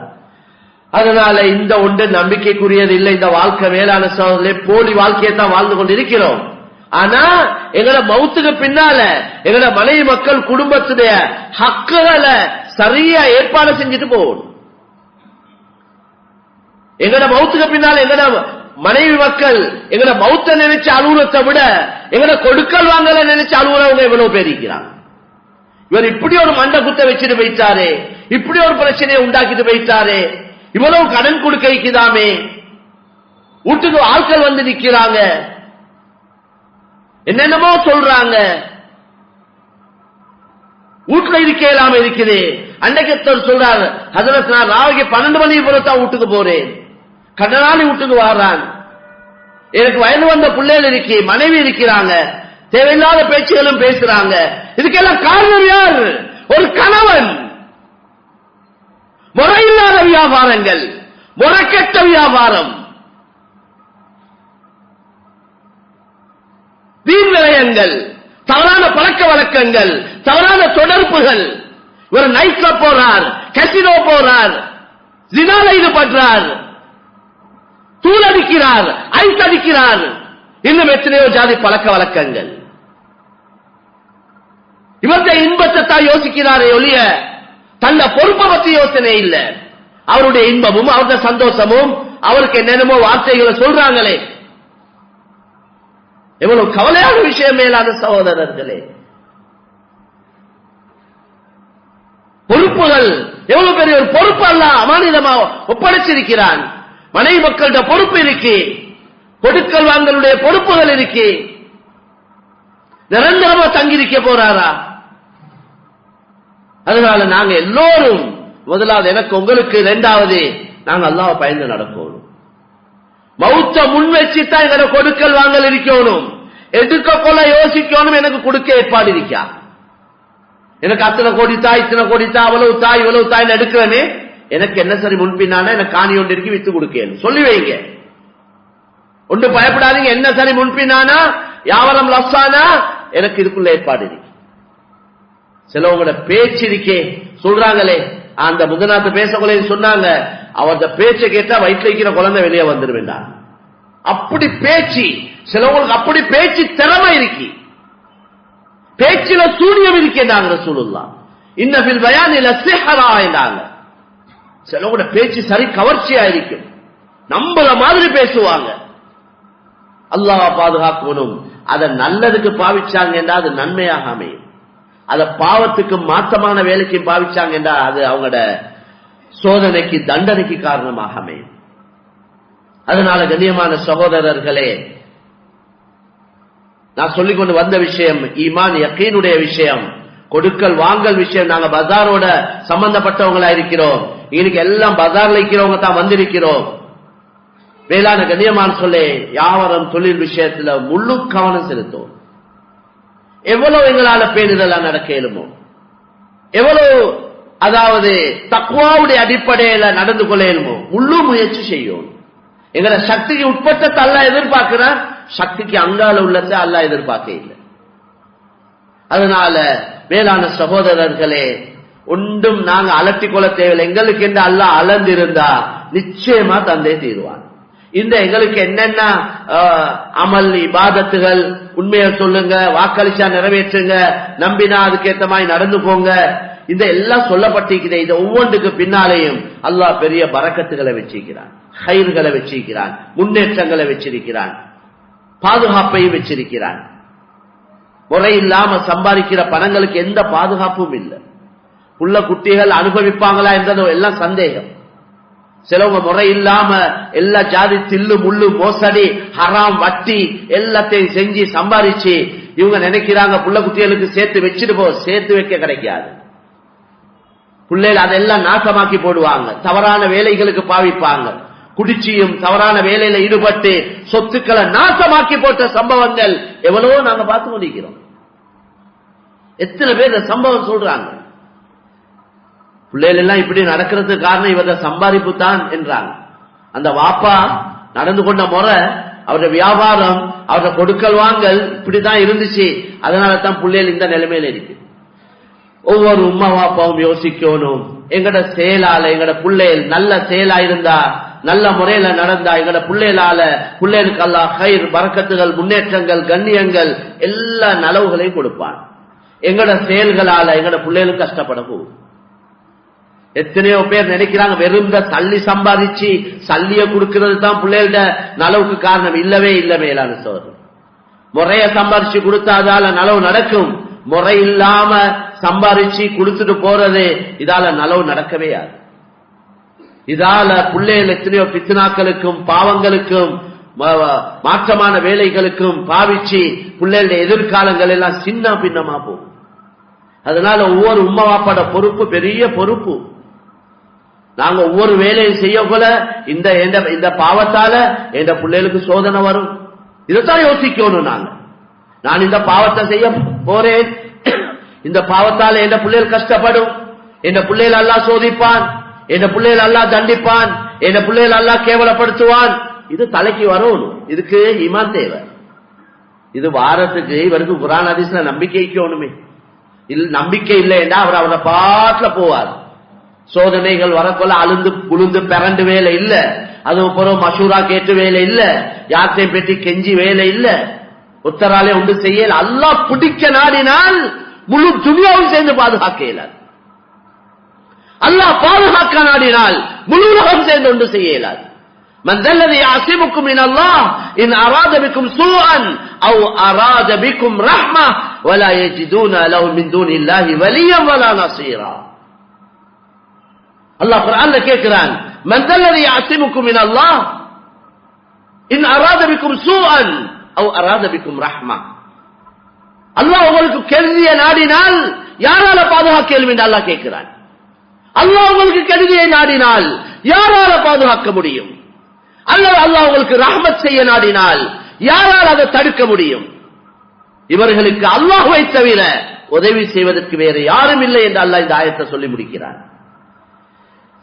அதனால இந்த ஒன்று நம்பிக்கைக்குரியது இல்லை. இந்த வாழ்க்கை மேலான சோதனை போலி வாழ்க்கையை தான் வாழ்ந்து கொண்டிருக்கிறோம். ஆனா எங்கட மவுத்துக்கு பின்னால எங்கட மனைவி மக்கள் குடும்பத்துடைய ஹக்குகளை சரியா ஏற்பாடு செஞ்சுட்டு போகணும். எங்கட மவுத்துக்கு பின்னால எங்கட மனைவி மக்கள் எங்கட மவுத்த நினைச்சு அலுவலத்தை விட எங்கட கொடுக்கல் வாங்கல நினைச்சு அலுவலவங்க எவ்வளவு பேர் இருக்கிறாங்க. இவர் இப்படி ஒரு மண்டை குத்த வச்சுட்டு போயிட்டாரு, இப்படி ஒரு பிரச்சனையை உண்டாக்கிட்டு போயிட்டாரு, இவ்வளவு கடன் கொடுக்க வைக்குதாமே, வீட்டுக்கு ஆட்கள் வந்து நிக்கிறாங்க, என்னென்னமோ சொல்றாங்க, வீட்டுல இருக்க இல்லாம இருக்குது. அன்னைக்கு சொல்றாரு ஹஜரத் நான் ராவிக்கு 12 மணி போலத்தான் வீட்டுக்கு போறேன், கடனாளி வீட்டுக்கு வர்றான், எனக்கு வயது வந்த பிள்ளைகள் இருக்கு, மனைவி இருக்கிறாங்க, தேவையில்லாத பேச்சுகளும் பேசுறாங்க. இதுக்கெல்லாம் காரணம் யார்? ஒரு கணவன். முறையில்லாத வியாபாரங்கள், முறைகெட்ட வியாபாரம், வீண் விரயங்கள், தவறான பழக்க வழக்கங்கள், தவறான தொடர்புகள். இவர் நைட்ல போறார், கசினோ போறார், ஜினால ஈடுபடுறார், தூள் அடிக்கிறார், ஐஸ் அடிக்கிறார், இன்னும் எத்தனையோ ஜாதி பழக்க வழக்கங்கள். இவருடைய இன்பத்தை தான் யோசிக்கிறாரே ஒழிய தன்னை பொறுப்பை பற்றி யோசனை இல்ல. அவருடைய இன்பமும் அவருடைய சந்தோஷமும் அவருக்கு என்னென்னமோ வார்த்தைகளை சொல்றாங்களே, எவ்வளவு கவலையான விஷயம் மேலான சகோதரர்களே. பொறுப்புகள் எவ்வளவு பெரிய ஒரு பொறுப்பு அல்ல அமானிதமா ஒப்படைச்சிருக்கிறான். மனைவி மக்களுடைய பொறுப்பு இருக்கு, கொடுக்கல் வாங்கலுடைய பொறுப்புகள் இருக்கு. நிரந்தரமா தங்கியிருக்க போறாரா? அதனால நாங்க எல்லோரும் முதலாவது எனக்கு உங்களுக்கு, இரண்டாவது நாங்க அல்லாஹ்வை பயந்து நடக்கணும். மௌத்த முன் வச்சுதான் எங்க கொடுக்கல் வாங்கல் இருக்கணும், எடுக்க கொள்ள யோசிக்கணும். எனக்கு கொடுக்க ஏற்பாடு இருக்கா? எனக்கு அத்தனை கோடி தாய், இத்தனை கோடி தாய், அவ்வளவு தாய் இவ்வளவு தாய் எடுக்கிறேனே, எனக்கு என்ன சரி முன்பின்னான எனக்கு காணி ஒன்று இருக்கு வித்து கொடுக்கணும் சொல்லி வைங்க. ஒன்று பயப்படாதீங்க, என்ன சரி முன்பின்னானா யாவரம் லப்சானா எனக்கு இதுக்குள்ள ஏற்பாடு இருக்கு. சிலவங்களோட பேச்சு இருக்கே சொல்றாங்களே, அந்த முதநாத்து பேசக்குள்ள சொன்னாங்க, அவரது பேச்சை கேட்டா வயிற்றுல இருக்கிற குழந்தை வெளியே வந்துருவேண்டாம். அப்படி பேச்சு சிலவங்களுக்கு, அப்படி பேச்சு திறமை இருக்கு, பேச்சில சூனியம் இருக்கின்றாங்க. ரசூலுல்லாஹ் இன்னபில் பயானில சிஹரா என்றாங்க. சிலவங்களோட பேச்சு சரி கவர்ச்சியா இருக்கும், நம்புற மாதிரி பேசுவாங்க. அல்லாஹ் பாதுகாக்கணும். அதை நல்லதுக்கு பாவிச்சாங்க என்றா அது நன்மையாக அமையும். அத பாவத்துக்கு மாற்றமான வேலைக்கு பாவிச்சாங்க என்றா அது அவங்களோட சோதனைக்கு தண்டனைக்கு காரணமாக அமையும். அதனால கண்ணியமான சகோதரர்களே, நான் சொல்லிக் கொண்டு வந்த விஷயம் ஈமான் யகீனுடைய விஷயம், கொடுக்கல் வாங்கல் விஷயம். நாங்க பஜாரோட சம்பந்தப்பட்டவங்களா இருக்கிறோம். இன்னைக்கு எல்லாம் பஜார்ல இருக்கிறவங்க தான் வந்திருக்கிறோம். வேளாண் கண்ணியமான சொல்லே வியாபாரம் தொழில் விஷயத்துல முழு கவனம் செலுத்தும். எவ்வளவு எங்களால பேணுதலா நடக்க இயலுமோ, எவ்வளவு அதாவது தக்வாவுடைய அடிப்படையில நடந்து கொள்ள இயலுமோ முழு முயற்சி செய்யும். எங்களை சக்திக்கு உட்பட்ட அல்லாஹ் எதிர்பார்க்கிற, சக்திக்கு அங்கால உள்ளத்தை அல்லாஹ் எதிர்பார்க்க இல்லை. அதனால வேளாண் சகோதரர்களே, ஒன்றும் நாங்க அலட்டிக் கொள்ள தேவையில்லை. எங்களுக்கு என்று அல்லாஹ் அளந்திருந்தா நிச்சயமா தந்தே தீருவான். இந்த எங்களுக்கு என்னென்ன அமல் இபாதத்துகள், உண்மையை சொல்லுங்க, வாக்களிச்சா நிறைவேற்றுங்க, நம்பினா அதுக்கேற்ற மாதிரி நடந்து போங்க, இந்த எல்லாம் சொல்லப்பட்டிருக்கிற இந்த ஒவ்வொன்றுக்கு பின்னாலேயும் அல்லாஹ் பெரிய பரக்கத்துகளை வச்சிருக்கிறான், ஹைர்களை வச்சிருக்கிறான், முன்னேற்றங்களை வச்சிருக்கிறான், பாதுகாப்பையும் வச்சிருக்கிறான். முறை இல்லாம சம்பாதிக்கிற பணங்களுக்கு எந்த பாதுகாப்பும் இல்லை. உள்ள குட்டிகள் அனுபவிப்பாங்களா என்றதோ எல்லாம் சந்தேகம். சிலவங்க முறை இல்லாம எல்லா ஜாதி தில்லு முள்ளு மோசடி ஹராம் வட்டி எல்லாத்தையும் செஞ்சு சம்பாதிச்சு இவங்க நினைக்கிறாங்க புள்ள குட்டிகளுக்கு சேர்த்து வச்சுட்டு சேர்த்து வைக்க கிடைக்காது. பிள்ளைகள் அதெல்லாம் நாசமாக்கி போடுவாங்க, தவறான வேலைகளுக்கு பாவிப்பாங்க. குடிச்சியும் தவறான வேலையில ஈடுபட்டு சொத்துக்களை நாசமாக்கி போட்ட சம்பவங்கள் எவ்வளவோ நாங்க பார்த்து கொண்டிருக்கிறோம். எத்தனை பேர் இந்த சம்பவம் சொல்றாங்க. பிள்ளைகள் எல்லாம் இப்படி நடக்கிறதுக்கு காரணம் இவர சம்பாதிப்பு தான் என்றாங்க. அந்த வாப்பா நடந்து கொண்ட முறை, அவருடைய வியாபாரம், அவருடைய கொடுக்கல் வாங்கல் இப்படிதான் இருந்துச்சு. அதனால தான் பிள்ளைகள் இந்த நிலைமையில இருக்கு. ஒவ்வொரு உம்மா வாப்பாவும் யோசிக்கணும், எங்கட செயலால எங்கட பிள்ளைகள் நல்ல செயலா இருந்தா, நல்ல முறையில நடந்தா எங்கட பிள்ளைகளுக்கு அல்லாஹ் ஹைர் பரக்கத்துகள், முன்னேற்றங்கள், கண்ணியங்கள் எல்லா நலவுகளையும் கொடுப்பான். எங்கட செயல்களால எங்கட பிள்ளைகளுக்கு கஷ்டப்பட போகும். எத்தனையோ பேர் நினைக்கிறாங்க வெறும் சல்லி சம்பாதிச்சு சல்லிய கொடுக்கிறது தான் பிள்ளைகளோட நலவுக்கு காரணம். இல்லவே இல்லை மேலான சோதனை. முறைய சம்பாதிச்சு கொடுத்தாதால நலவு நடக்கும். முறை இல்லாம சம்பாதிச்சு கொடுத்துட்டு போறது இதால நலவு நடக்கவே ஆகும். இதால பிள்ளைகள் எத்தனையோ பித்னாக்களுக்கும் பாவங்களுக்கும் மாற்றமான வேலைகளுக்கும் பாவிச்சு பிள்ளைகளுடைய எதிர்காலங்கள் எல்லாம் சின்ன பின்னமா போகும். அதனால ஒவ்வொரு உம்மா வாப்பாட பொறுப்பு பெரிய பொறுப்பு. நாங்க ஒவ்வொரு வேலையும் செய்ய போல இந்த பாவத்தால என் பிள்ளைகளுக்கு சோதனை வரும், இதைத்தான் யோசிக்கணும். நான் இந்த பாவத்தை செய்ய போறேன், இந்த பாவத்தால என் பிள்ளைகள் கஷ்டப்படும், என் பிள்ளைகள் அல்லாஹ் சோதிப்பான், என் பிள்ளைகள் அல்லாஹ் தண்டிப்பான், என் பிள்ளைகள் அல்லாஹ் கேவலப்படுத்துவான். இது தலைக்கு வரணும். இதுக்கு ஈமான் தேவை. இது வாரத்துக்கு இவருக்கு குர்ஆன் ஹதீஸ்ல நம்பிக்கைக்கணுமே. நம்பிக்கை இல்லைன்னா அவர் அவரை பாட்டுல போவார். சோதனைகள் வரக்கொள்ள அழுந்து புழுந்து பிறண்டு வேலை இல்ல, அது அப்புறம் மசூரா கேட்டு வேலை இல்ல, யாத்தையும் பெட்டி கெஞ்சி வேலை இல்ல, உத்தராலே உண்டு செய்யல. அல்லாஹ் பிடிக்க நாடினால் முழு துனியாவும் சேர்ந்து பாதுகாக்க இயலாது. அல்லாஹ் பாதுகாக்க நாடினால் முழு உலகம் சேர்ந்து ஒன்று செய்ய இயலாது. من ذا الذي يعصمكم من الله إن أراد بكم سوءا أو أراد بكم رحمة ولا يجدون له من دون الله وليا ولا نصيرا. الله قرآن கேட்கிறான், من ذا الذي يعصمكم من الله إن أراد بكم سوءا أو أراد بكم رحمة. அல்லாஹ் உங்களுக்கு கெடுதிய நாடினால் யாரால பாதுகாக்க இயலும் என்று அல்லாஹ் கேட்கிறான். அல்லாஹ் உங்களுக்கு கெடுதியை நாடினால் யாரால பாதுகாக்க முடியும்? அல்லாஹ் உங்களுக்கு ரஹ்மத் செய்ய நாடினால் யாரால் அதை தடுக்க முடியும்? இவர்களுக்கு அல்லாஹ்வை தவிர உதவி செய்வதற்கு வேறு யாரும் இல்லை என்று அல்லாஹ் இந்த ஆயத்தை சொல்லி முடிக்கிறார்.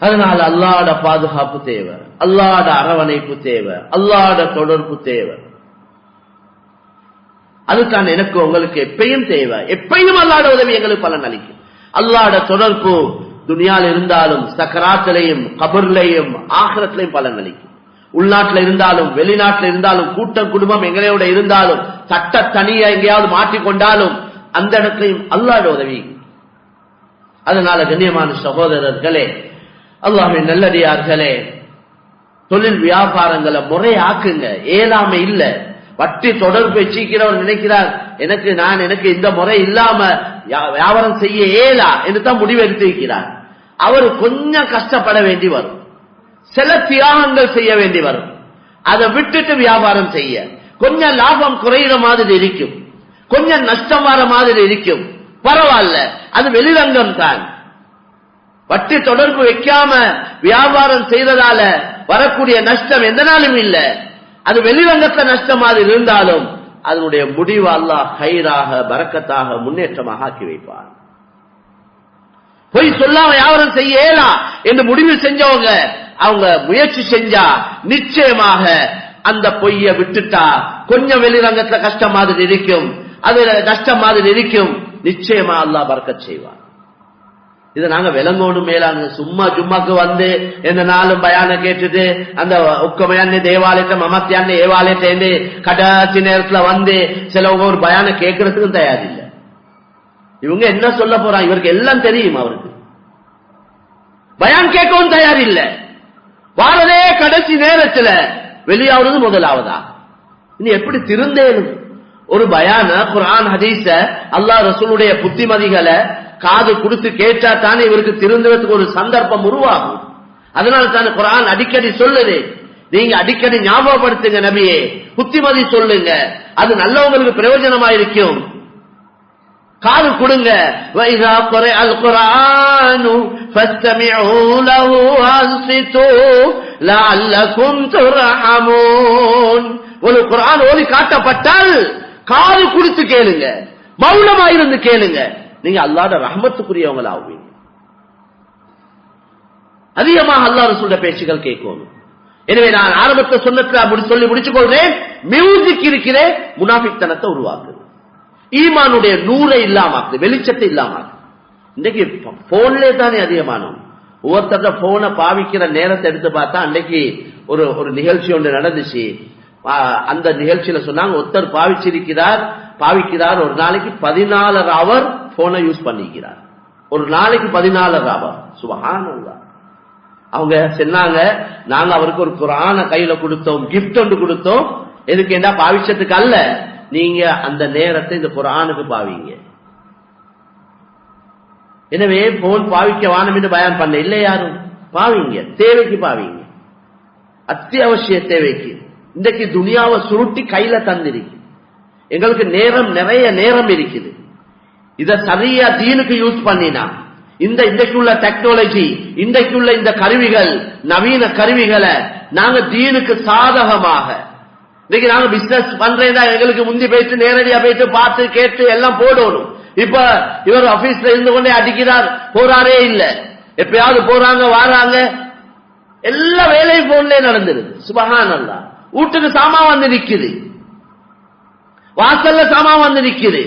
அதனால அல்லாஹ்வோட பாதுகாப்பு தேவை, அல்லாஹ்வோட அரவணைப்பு தேவை, அல்லாஹ்வோட தொடர்பு தேவை. அதுதான் எனக்கு உங்களுக்கு எப்பயும் தேவை. எப்பயும் அல்லாஹ்வோட உதவி எங்களுக்கு பலன் அளிக்கும். அல்லாஹ்வோட தொடர்பு துனியால இருந்தாலும் சக்கராத்திலையும் கபர்லையும் ஆகிரத்திலையும் பலன் அளிக்கும். உள்நாட்டில் இருந்தாலும் வெளிநாட்டில் இருந்தாலும் கூட்டம் குடும்பம் எங்களோட இருந்தாலும் சட்ட தனியா எங்கேயாவது மாற்றிக்கொண்டாலும் அந்த இடத்திலையும் அல்லாஹ்வோட உதவி. அதனால கண்ணியமான சகோதரர்களே, அல்லாஹ்வின் நல்லடியார்களே, தொழில் வியாபாரங்களை முறையாக்குங்க. ஏலாமை இல்ல. வட்டி தொடர்பு வச்சிக்கிறவர் நினைக்கிறார் எனக்கு இந்த முறை இல்லாம வியாபாரம் செய்ய ஏலா என்று தான் முடிவெடுத்திருக்கிறார். அவர் கொஞ்சம் கஷ்டப்பட வேண்டி வரும், சில தியாகங்கள் செய்ய வேண்டி வரும். அதை விட்டுட்டு வியாபாரம் செய்ய கொஞ்சம் லாபம் குறையிற மாதிரி இருக்கும், கொஞ்சம் நஷ்டம் வர மாதிரி இருக்கும், பரவாயில்ல, அது வெளிரங்கம் தான். வட்டி தொடர்பு வைக்காம வியாபாரம் செய்ததால வரக்கூடிய நஷ்டம் எந்த நாளும் இல்ல. அது வெளிரங்கத்தை நஷ்டம் மாதிரி இருந்தாலும் அதனுடைய முடிவு அல்லாஹ் ஹைராக பரக்கத்தாக முன்னேற்றமாக ஆக்கி வைப்பார். பொய் சொல்லாம வியாபாரம் செய்ய இயலா என்று முடிவு செஞ்சவங்க அவங்க முயற்சி செஞ்சா நிச்சயமாக அந்த பொய்ய விட்டுட்டா கொஞ்சம் வெளிரங்கத்துல கஷ்டம் மாதிரி இருக்கும், அது நஷ்டம் மாதிரி இருக்கும், நிச்சயமா அல்லாஹ் பரக்கத் செய்வார். இதை நாங்க விளங்கணும் மேலான. சும்மா ஜும்மாக்கு வந்து எந்த நாளும் பயான கேட்டுட்டு அந்த உக்கமையான்னு தேவாலயத்தை மமத்தியான்னு ஏவாலயத்தை கடைசி நேரத்துல வந்து சிலவங்க ஒரு பயான கேட்கறதுக்கும் தயாரில்லை. இவங்க என்ன சொல்ல போறாங்க, இவருக்கு எல்லாம் தெரியும். அவருக்கு பயான் கேட்கவும் தயாரில்லை. வாரதே கடைசி நேரத்துல வெளியாவது முதலாவதா. இனி எப்படி திருந்தேனும்? ஒரு பயான குர்ஆன் ஹதீஸ அல்லாஹ் ரசூலுடைய புத்திமதிகளை காது கொடுத்து கேட்டா தானே இவருக்கு திருந்துறதுக்கு ஒரு சந்தர்ப்பம் உருவாகும். அதனால தானே குர்ஆன் அடிக்கடி சொல்லுது, நீங்க அடிக்கடி ஞாபகப்படுத்துங்க நபியே, புத்திமதி சொல்லுங்க, அது நல்லவங்களுக்கு பிரயோஜனமா இருக்கும். காது கொடுங்க. வைஸா குர்ஆல் குர்ஆனு ஃபஸ்தமிஊ லஹு வன்சிது லஅல்லகும் துர்ஹமூன். ஒரு குர்ஆன் ஓதி காட்டப்பட்டால் காது கொடுத்து கேளுங்க, மௌனமாயிருந்து கேளுங்க. நீங்க அல்லாஹ்வுடைய ரஹ்மத்துக்குரியவங்களா ஆவீங்க. அதிகமாக அல்லாஹ் ரசூலுடைய பேச்சுகள் கேட்கணும். எனவே நான் ஆரம்பத்தை சொல்லி முடிச்சு கொள்றேன். மியூசிக் இருக்கிறே முனாஃபிக்தனத்தை உருவாக்குது, ஈமானுடைய நூரை இல்லாமாக்குது, வெளிச்சத்தை இல்லாமாக்குது. இன்னைக்கு போன்லே தானே அதிகமானோம். ஒவ்வொருத்தர போனை பாவிக்கிற நேரத்தை எடுத்து பார்த்தா அன்னைக்கு ஒரு நிகழ்ச்சி ஒன்று நடந்துச்சு. அந்த நிகழ்ச்சியில சொன்னாங்க, ஒருத்தர் பாவிக்கிறார் ஒரு நாளைக்கு 14 ஹவர் போனை யூஸ் பண்ணிக்கிறார். ஒரு நாளைக்கு 14 ஹவர். சுப்ஹானல்லாஹ். அவங்க சொன்னாங்க, நாங்க அவருக்கு ஒரு குர்ஆனை கையில கொடுத்தோம், கிஃப்ட் ஒன்று கொடுத்தோம். எதுக்கு என்ன பாவிச்சதுக்கு அல்ல, நீங்க அந்த நேரத்தை இந்த குர்ஆனுக்கு பாவீங்க. எனவே போன் பாவிக்க வானம் என்று பயான் பண்ண இல்லை யாரும். பாவீங்க, தேவைக்கு பாவீங்க, அத்தியாவசிய தேவைக்கு. இன்றைக்கு துனியாவை சுருட்டி கையில தந்திருக்கு. எங்களுக்கு நேரம், நிறைய நேரம் இருக்குது. இத சரியா தீனுக்கு யூஸ் பண்ணினா இன்றைக்குள்ள டெக்னாலஜி, இன்றைக்குள்ள இந்த கருவிகள், நவீன கருவிகளை நாங்க தீனுக்கு சாதகமாக, இன்னைக்கு நாங்க பிசினஸ் பண்றேன்னா எங்களுக்கு முந்தி போயிட்டு நேரடியா போயிட்டு பார்த்து கேட்டு எல்லாம் போடணும். இப்ப இவர் ஆபீஸ்ல இருந்து கொண்டே அடிக்கிறார், போறாரே இல்ல. எப்பயாவது போறாங்க வாராங்க, எல்லா வேலையும் போன்ல நடந்துருது. சுப்ஹானல்லாஹ். வீட்டுக்கு சாமான் வந்து நிக்குது, வாசல்ல சாமான் வந்து நிக்குது,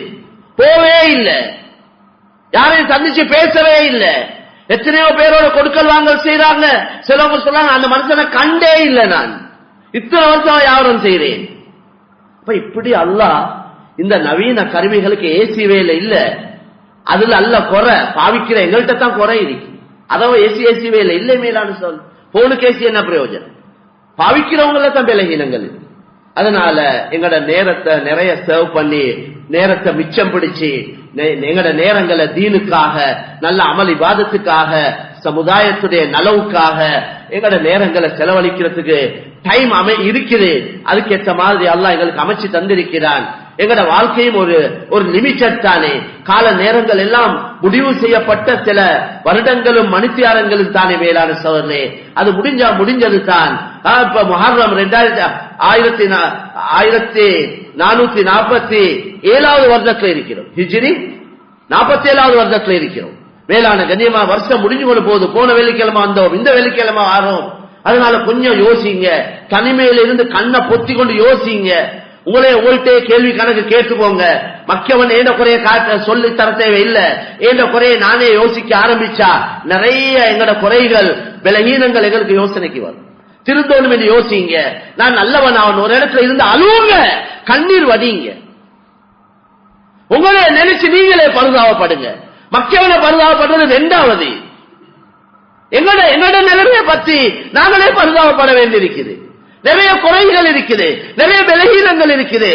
போவே இல்லை, யாரையும் சந்திச்சு பேசவே இல்லை. எத்தனையோ பேரோட கொடுக்கல் வாங்கல் செய்யறாங்க. சிலவங்க சொல்றாங்க, அந்த மனுஷனை கண்டே இல்லை, நான் இத்தனை வருஷம் யாரும் செய்யறேன். அப்ப இப்படி அல்லாஹ் இந்த நவீன கருவிகளுக்கு ஏசி வேலை இல்ல, அதுல அல்ல குறை, பாவிக்கிற எங்கள்கிட்ட தான் குறை இருக்கு. அதாவது ஏசி வேலை இல்லை மேலான சொல். போனுக்கு ஏசி என்ன பிரயோஜனம்? பாவிக்கிறவங்கள தான் விலகினங்கள். அதனால எங்கட நேரத்தை நிறைய சேவ் பண்ணி, நேரத்தை மிச்சம் பிடிச்சு, எங்கட நேரங்களை தீனுக்காக, நல்ல அமல் இபாதத்துக்காக, சமுதாயத்துடைய நலவுக்காக எங்கட நேரங்களை செலவழிக்கிறதுக்கு டைம் இருக்குது. அதுக்கேற்ற மாதிரி அல்லாஹ் எங்களுக்கு அமைச்சு தந்திருக்கிறான். எங்கட வாழ்க்கையும் ஒரு லிமிட்டட் தானே. கால நேரங்கள் எல்லாம் முடிவு செய்யப்பட்ட சில வருடங்களும் மணித்தியாரங்களும் தானே மேலான சோதரே. அது முடிஞ்சது தான். இப்ப முஹர்ரம் 1447 வருடத்துல இருக்கிறோம். ஹிஜ்ரி 47வது வருடத்துல இருக்கிறோம். மேலான கண்ணியமா வருஷம் முடிஞ்சு கொண்டு போகுது. போன வெள்ளிக்கிழமை வந்தோம், இந்த வெள்ளிக்கிழமை ஆறோம். அதனால கொஞ்சம் யோசிங்க, தனிமையில இருந்து கண்ணை பொத்தி கொண்டு யோசிங்க. உங்கள்கிட்ட கேள்வி கணக்கு கேட்டுக்கோங்க. மக்கவன் ஏண்ட குறைய சொல்லி தர தேவையில்லை. ஏண்ட குறைய நானே யோசிக்க ஆரம்பிச்சா நிறைய எங்கட குறைகள், பலகீனங்கள் எங்களுக்கு யோசனைக்கு வரும். திருந்தோணும் என்று யோசிங்க. நான் நல்லவன் அவன் ஒரு இடத்துல இருந்து அழுவுங்க, கண்ணீர் வடிங்க. உங்களே நினைச்சு நீங்களே பரிதாபப்படுங்க. மக்கவனை பரிதாபப்படுறது இரண்டாவது. எங்கட நிலைமையை பத்தி நாங்களே பரிதாபப்பட வேண்டியிருக்குது. நிறைய குறைகள் இருக்குது, நிறைய பலகீனங்கள் இருக்குது,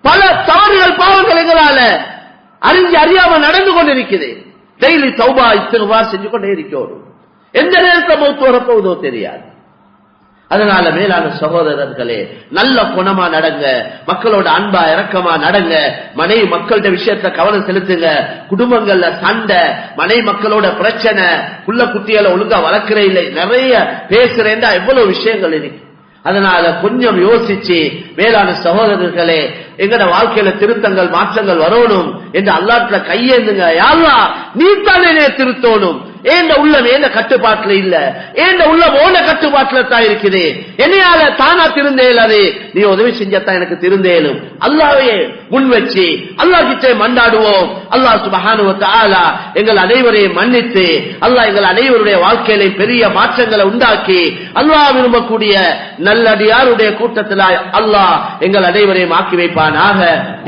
பல தவறுகள் பாவங்கள் எங்களால அறியாம நடந்து கொண்டிருக்குது. டெய்லி தௌபா இஸ்திக்ஃபார் செஞ்சு கொண்டே இருக்கிறோம். எந்த நேரத்தில் மௌத் வரப்போவதோ தெரியாது. அதனால மேலான சகோதரர்களே, நல்ல குணமா நடங்க, மக்களோட அன்பா இரக்கமா நடங்க, மனைவி மக்களோட விஷயத்த கவனம் செலுத்துங்க. குடும்பங்கள்ல சண்டை, மனைவி மக்களோட பிரச்சனை, புள்ள குட்டிகளை ஒழுங்கா வளர்க்கிற இல்லை, நிறைய பேசுறேன்டா எவ்வளவு விஷயங்கள் இருக்கு. அதனால கொஞ்சம் யோசிச்சு மேலான சகோதரர்களே, எங்கட வாழ்க்கையில திருத்தங்கள் மாற்றங்கள் வரணும் என்று அல்லாஹ்வுல கையேந்துங்க. யா அல்லாஹ், நீ தானே திருத்தணும், ஏண்ட உள்ளம் ஏண்ட கட்டுப்பாட்டுல இல்ல, ஏண்ட உள்ளம் ஓன கட்டுப்பாட்டுல தான் இருக்குது. என்னையால தானா திருந்தேலாது, நீ உதவி செஞ்சத்தான் எனக்கு திருந்தேலும். அல்லாஹ்வே முன் வச்சு அல்லாஹ் கிட்ட மண்டாடுவோம். அல்லாஹ் சுப்ஹானஹு வ தஆலா எங்கள் அனைவரையும் மன்னித்து அல்லாஹ் எங்கள் அனைவருடைய வாழ்க்கையில பெரிய மாற்றங்களை உண்டாக்கி அல்லாஹ் விரும்பக்கூடிய நல்லடியாருடைய கூட்டத்தில் அல்லாஹ் எங்கள் அனைவரையும் ஆக்கி வைப்பானாக.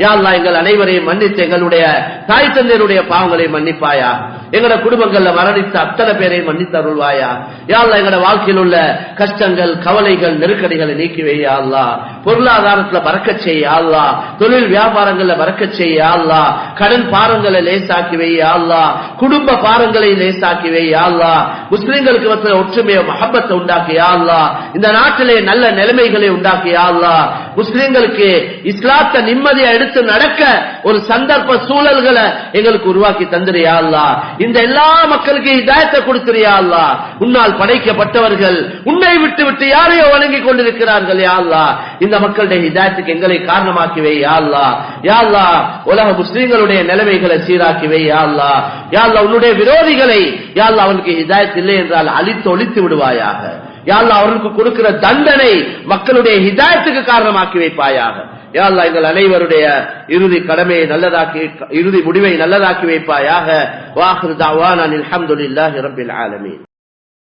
யா அல்லாஹ் எங்கள் அனைவரையும் மன்னித்து எங்களுடைய தாய் தந்தையருடைய பாவங்களை மன்னிப்பாயா. எங்களோட குடும்பங்கள்ல மரணித்த அத்தனை பேரை மன்னித்து அருள்வாயா. யா அல்லாஹ் எங்களோட வாழ்க்கையில் உள்ள கஷ்டங்கள் கவலைகள் நெருக்கடிகளை நீக்கி வையா அல்லாஹ். பொருளாதாரத்துல பறக்கச் செய்யா அல்லாஹ். தொழில் வியாபாரங்கள்ல பறக்கச் செய்யா அல்லாஹ். கடன் பாரங்களை லேசாக்கி வையா அல்லாஹ். குடும்ப பாரங்களை லேசாக்கி வையா அல்லாஹ். முஸ்லிம்களுக்கு மத்தியில் ஒற்றுமையை மஹப்பத்தை உண்டாக்கியா அல்லாஹ். இந்த நாட்டிலே நல்ல நிலைமைகளை உண்டாக்கியா அல்லாஹ். முஸ்லிம்களுக்கு இஸ்லாத்தை நிம்மதியா எடுத்து நடக்க ஒரு சந்தர்ப்ப சூழல்களை எங்களுக்கு உருவாக்கி தந்திரியா அல்லாஹ். இந்த எல்லா மக்களுக்கு ஹிதாயத்தை கொடுத்திரியா அல்லாஹ். உன்னால் படைக்கப்பட்டவர்கள் உன்னை விட்டு விட்டு யாரையோ வணங்கி கொண்டிருக்கிறார்கள் யா அல்லாஹ். இந்த மக்களுடைய ஹிதாயத்துக்கு எங்களை காரணமாக்கி வை யா அல்லாஹ். யா அல்லாஹ் உலக முஸ்லிம்களுடைய நிலைமைகளை சீராக்கி வை யா அல்லாஹ். யா அல்லாஹ் உன்னுடைய விரோதிகளை யா அல்லாஹ் அவனுக்கு ஹிதாயத் இல்லை என்றால் அழித்து ஒழித்து விடுவாயாக. யா அல்லாஹ் அவர்களுக்கு கொடுக்கிற தண்டனை மக்களுடைய ஹிதாயத்துக்கு காரணமாக்கி வைப்பாயாக. யா அல்லாஹ் எங்கள் அனைவருடைய இறுதி கடமையை நல்லதாக்கி இறுதி முடிவை நல்லதாக்கி வைப்பாயாக. வாஹிரு தஅவானா அல்ஹம்துலில்லாஹி ரப்பில் ஆலமீன்.